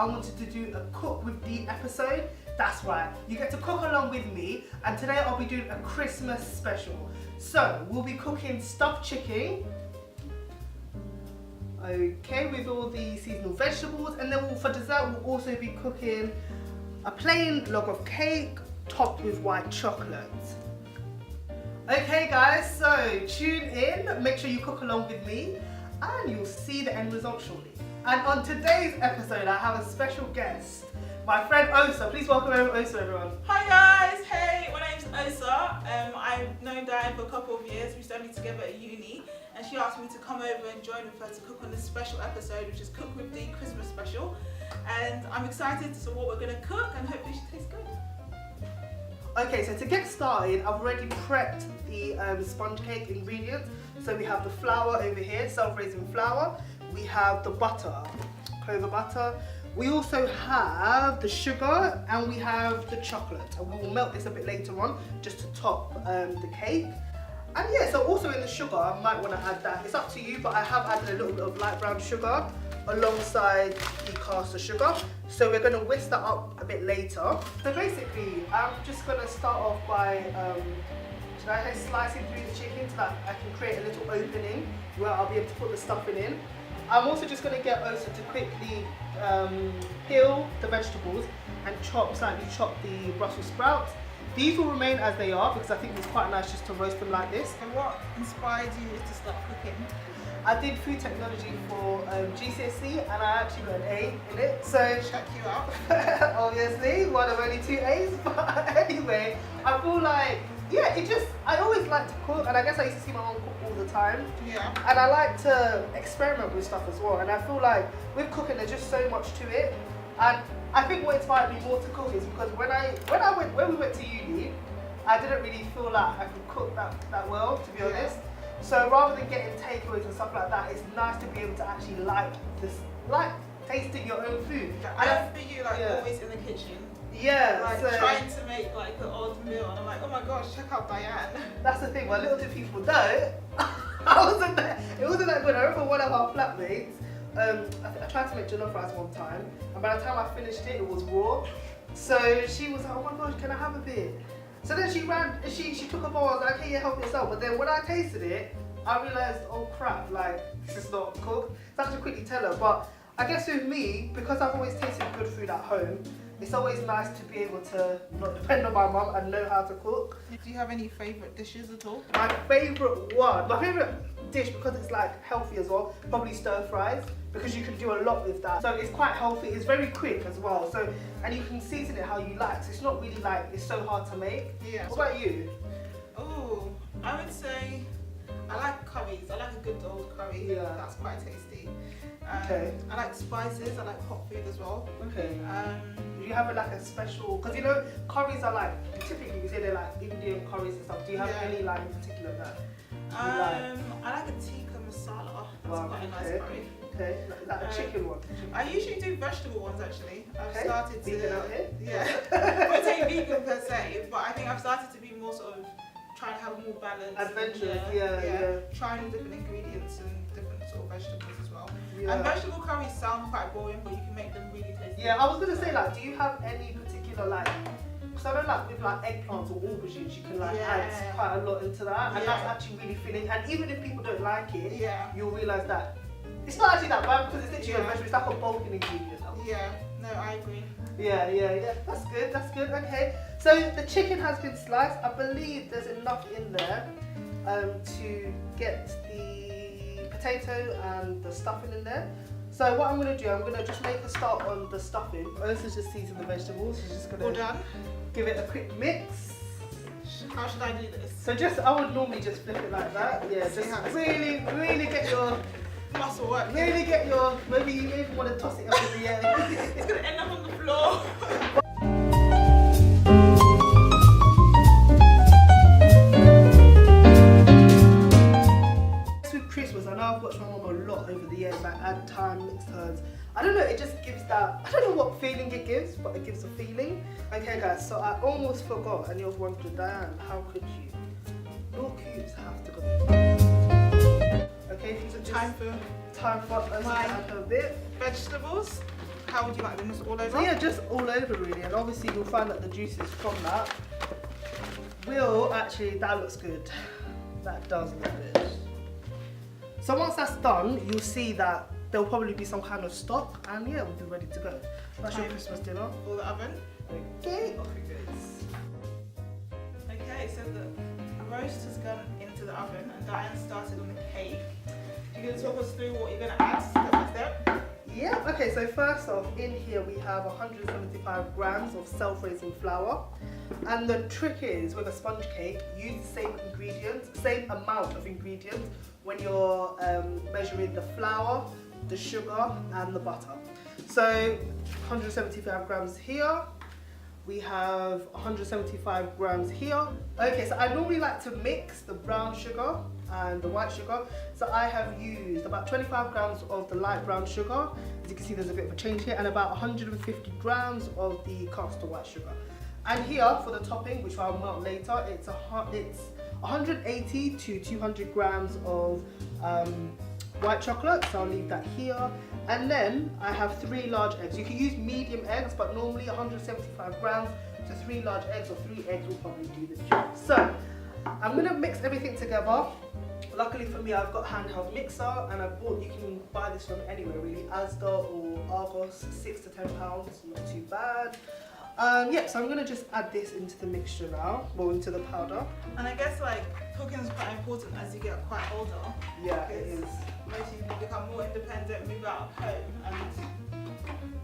wanted to do a cook with Dean episode. That's right, you get to cook along with me, and today I'll be doing a Christmas special. So we'll be cooking stuffed chicken, okay, with all the seasonal vegetables, and then for dessert we'll also be cooking a plain log of cake topped with white chocolate. Okay guys, so tune in, make sure you cook along with me, and you'll see the end result shortly. And on today's episode I have a special guest, my friend Osa. Please welcome Osa, everyone. Hi guys, hey, my name's Osa. I've known Diane for a couple of years. We studied together at uni, and she asked me to come over and join with her to cook on this special episode, which is Cook with Dee Christmas special. And I'm excited to what we're gonna cook, and hopefully she tastes good. Okay, so to get started, I've already prepped the sponge cake ingredients. So we have the flour over here, self-raising flour. We have the butter, clover butter. We also have the sugar, and we have the chocolate. And we will melt this a bit later on, just to top the cake. And yeah, so also in the sugar, I might want to add that. It's up to you, but I have added a little bit of light brown sugar alongside the caster sugar. So we're going to whisk that up a bit later. So basically, I'm just going to start off by should I say slicing through the chicken so that I can create a little opening where I'll be able to put the stuffing in. I'm also just going to get Osa to quickly peel the vegetables and slightly chop the Brussels sprouts. These will remain as they are because I think it's quite nice just to roast them like this. And what inspired you to start cooking? I did food technology for GCSE, and I actually got an A in it. So Check you out. obviously, one of only 2 A's. But anyway, I feel like, yeah, I always like to cook, and I guess I used to see my mom cook all the time. Yeah. And I like to experiment with stuff as well. And I feel like with cooking, there's just so much to it. And I think what inspired me more to cook is because when we went to uni, I didn't really feel like I could cook that well, to be honest. So rather than getting takeaways and stuff like that, it's nice to be able to actually like tasting your own food. And for you, always in the kitchen. Yeah. Like trying to make like the odd meal, and I'm like, oh my gosh, check out Diane. That's the thing. Well, little do people know, I wasn't there. It wasn't that good. I remember one of our flatmates. I tried to make jollof rice one time, and by the time I finished it, it was raw. So she was like, oh my gosh, can I have a bit? So then she took a bowl. I was like, okay, yeah, help yourself. But then when I tasted it, I realised, oh crap, like this is not cooked. So I had to quickly tell her. But I guess with me, because I've always tasted good food at home, it's always nice to be able to not depend on my mum and know how to cook. Do you have any favourite dishes at all? My favourite dish, because it's like healthy as well, probably stir fries, because you can do a lot with that. So it's quite healthy, it's very quick as well. So, and you can season it how you like. So it's not really like, it's so hard to make. Yeah. What about you? Oh, I would say I like curries. I like a good old curry. Yeah. That's quite tasty. Okay. I like spices. I like hot food as well. Okay. Do you have like a special, because you know curries are like, typically we say they're like Indian curries and stuff. Do you have any like in particular that you like? I like a tikka masala. That's quite a nice curry. Okay, like a chicken one. I usually do vegetable ones actually. I've started to. Vegan out here? Yeah. I wouldn't say vegan per se, but I think I've started to be more sort of trying to have more balance. Adventurous, yeah. Trying different ingredients and different sort of vegetables as well. Yeah. And vegetable curries sound quite boring, but you can make them really tasty. Yeah, I was gonna say like, do you have any particular like? Because I know like with like eggplants or aubergines, you can like add quite a lot into that, and that's actually really filling. And even if people don't like it, you'll realise that it's not actually that bad because it's literally a vegetable. It's like a bulking ingredient. Yeah, no, I agree. Yeah. That's good. Okay, so the chicken has been sliced. I believe there's enough in there to get the potato and the stuffing in there. So what I'm going to do, I'm going to just make a start on the stuffing. Let's just season the vegetables. She's just going to give it a quick mix. How should I do this? So I would normally just flip it like that. Yeah, just really get your muscle work. Really get your, maybe you even want to toss it up in the air. It's going to end up on the floor. With Christmas, I know I've watched my mum a lot over the years, like add time, mixed herbs. I don't know, it just gives that, I don't know what feeling it gives, but it gives a feeling. Okay guys, so I almost forgot, and you're wondering, Diane, how could you? Your cubes have to go. Okay, if you could just... Time for us to add a bit. Vegetables. how would you like them? Just all over? So yeah, just all over really, and obviously you'll find that the juices from that will actually, that looks good. That does look good. So once that's done, you'll see that there'll probably be some kind of stock, and yeah, we'll be ready to go. That's your Christmas dinner. For the oven. Okay, off it goes. Okay, so the roast has gone into the oven, and Diane started on the cake. You're going to talk us through what you're going to add step by step? Yeah, okay, so first off, in here we have 175 grams of self-raising flour. And the trick is, with a sponge cake, use the same ingredients, same amount of ingredients when you're measuring the flour, the sugar, and the butter. So 175 grams here. We have 175 grams here. Okay, so I normally like to mix the brown sugar and the white sugar. So I have used about 25 grams of the light brown sugar. As you can see, there's a bit of a change here, and about 150 grams of the caster white sugar. And here for the topping, which I'll melt later, it's 180 to 200 grams of white chocolate. So I'll leave that here. And then I have 3 large eggs. You can use medium eggs, but normally 175 grams to 3 large eggs, or 3 eggs will probably do the job. So I'm gonna mix everything together. Luckily for me, I've got a handheld mixer, and I bought, you can buy this from anywhere really, Asda or Argos, 6 to 10 pounds, not too bad. Yeah, so I'm gonna just add this into the mixture now, or into the powder. And I guess like cooking is quite important as you get quite older. Yeah, it is. Most people become more independent, move out of home. And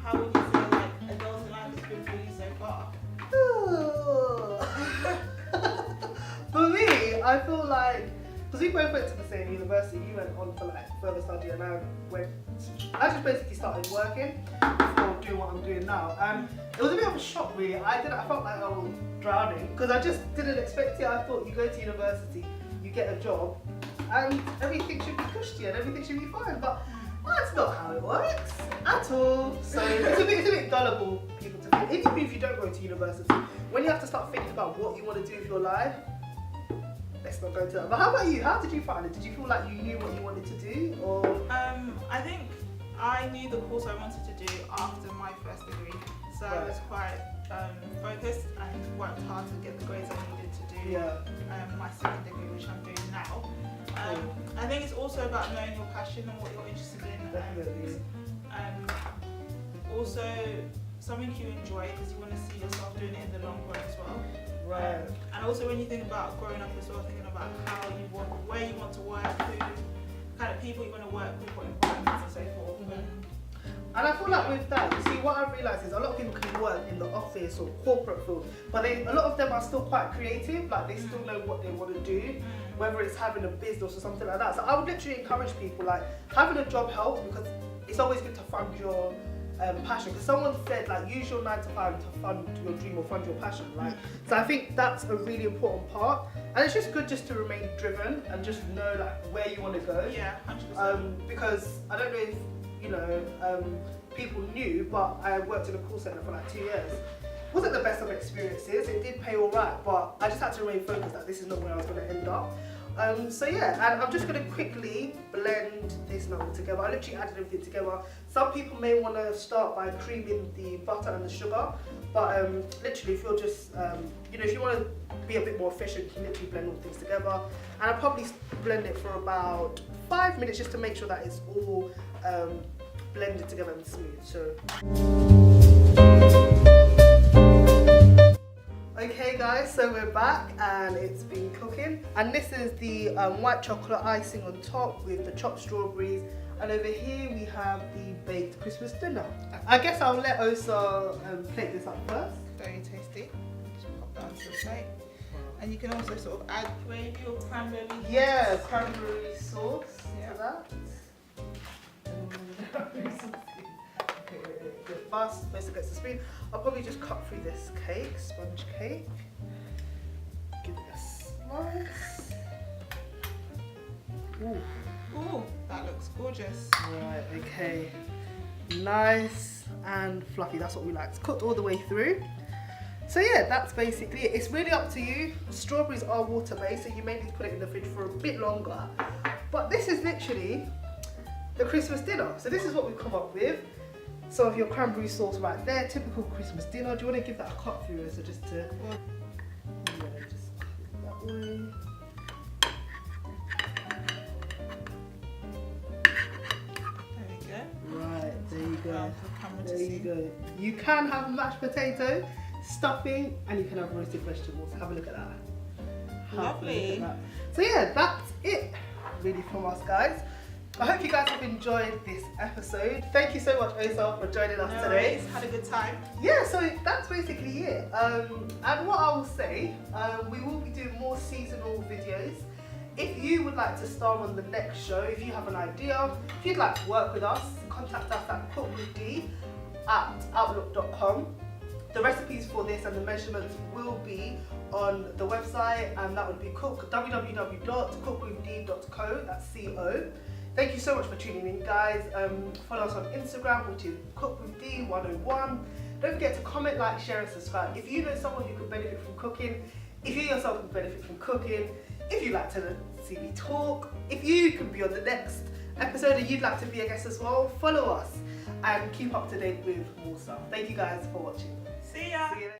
how would you feel like adulting life has been for you so far? For me, I feel like, because we both went to the same university, you went on for like further study, and I just basically started working before doing what I'm doing now. And it was a bit of a shock really. I felt like I was drowning, because I just didn't expect it. I thought you go to university, you get a job, and everything should be cushy and everything should be fine. But that's not how it works at all. So it's a bit gullible, people to think. Even if you don't go to university, when you have to start thinking about what you want to do with your life, let's not go to that. But how about you? How did you find it? Did you feel like you knew what you wanted to do, or? I think I knew the course I wanted to do after my first degree, so I was quite focused and worked hard to get the grades I needed to do my second degree, which I'm doing now. I think it's also about knowing your passion and what you're interested in. Definitely. And also something you enjoy, because you want to see yourself doing it in the long run as well. Right. And also when you think about growing up as well, thinking about how you want, where you want to work, who kind of people you want to work with, what environments and so forth. And I feel like with that, you see, what I've realised is a lot of people can work in the office or corporate field, but a lot of them are still quite creative, like they still know what they want to do, whether it's having a business or something like that. So I would literally encourage people, like, having a job helps, because it's always good to fund your passion. Because someone said, like, use your 9 to 5 to fund your dream or fund your passion, like. So I think that's a really important part, and it's just good just to remain driven and just know like where you want to go. Yeah, 100%. Because I don't know if people knew, but I worked in a call centre for like 2 years. Wasn't the best of experiences. It did pay all right, but I just had to remain focused that this is not where I was going to end up. So yeah, and I'm just going to quickly blend this now together. I literally added everything together. Some people may want to start by creaming the butter and the sugar, but literally if you're just, if you want to be a bit more efficient, you can literally blend all things together. And I'll probably blend it for about 5 minutes just to make sure that it's all blended together and smooth. So. Okay guys, so we're back and it's been cooking, and this is the white chocolate icing on top with the chopped strawberries, and over here we have the baked Christmas dinner. I guess I'll let Osa plate this up first. Very tasty. Just pop that onto the plate. And you can also sort of add gravy or cranberry. Yeah, cranberry sauce to that. Fast, most against the spoon. I'll probably just cut through this cake, sponge cake. Give it a slice. Ooh. Ooh, that looks gorgeous. Right, okay. Nice and fluffy, that's what we like. It's cooked all the way through. So yeah, that's basically it. It's really up to you. Strawberries are water-based, so you may need to put it in the fridge for a bit longer. But this is literally the Christmas dinner. So this is what we've come up with. some of your cranberry sauce right there. Typical Christmas dinner. Do you want to give that a cut through? So just to, just that way. Right, there you go. There you go. You can have mashed potato, stuffing, and you can have roasted vegetables. Have a look at that. Lovely. So yeah, that's it really from us, guys. I hope you guys have enjoyed this episode. Thank you so much, Osa, for joining us today. Had a good time. Yeah, so that's basically it. And what I will say, we will be doing more seasonal videos. If you would like to star on the next show, if you have an idea, if you'd like to work with us, contact us at cookwithdee@outlook.com. The recipes for this and the measurements will be on the website, and that would be www.cookwithdee.co. That's CO. Thank you so much for tuning in, guys. Follow us on Instagram, which is cookwithdee101. Don't forget to comment, like, share, and subscribe. If you know someone who could benefit from cooking, if you yourself could benefit from cooking, if you'd like to see me talk, if you can be on the next episode and you'd like to be a guest as well, follow us and keep up to date with more stuff. Thank you guys for watching. See ya. See you.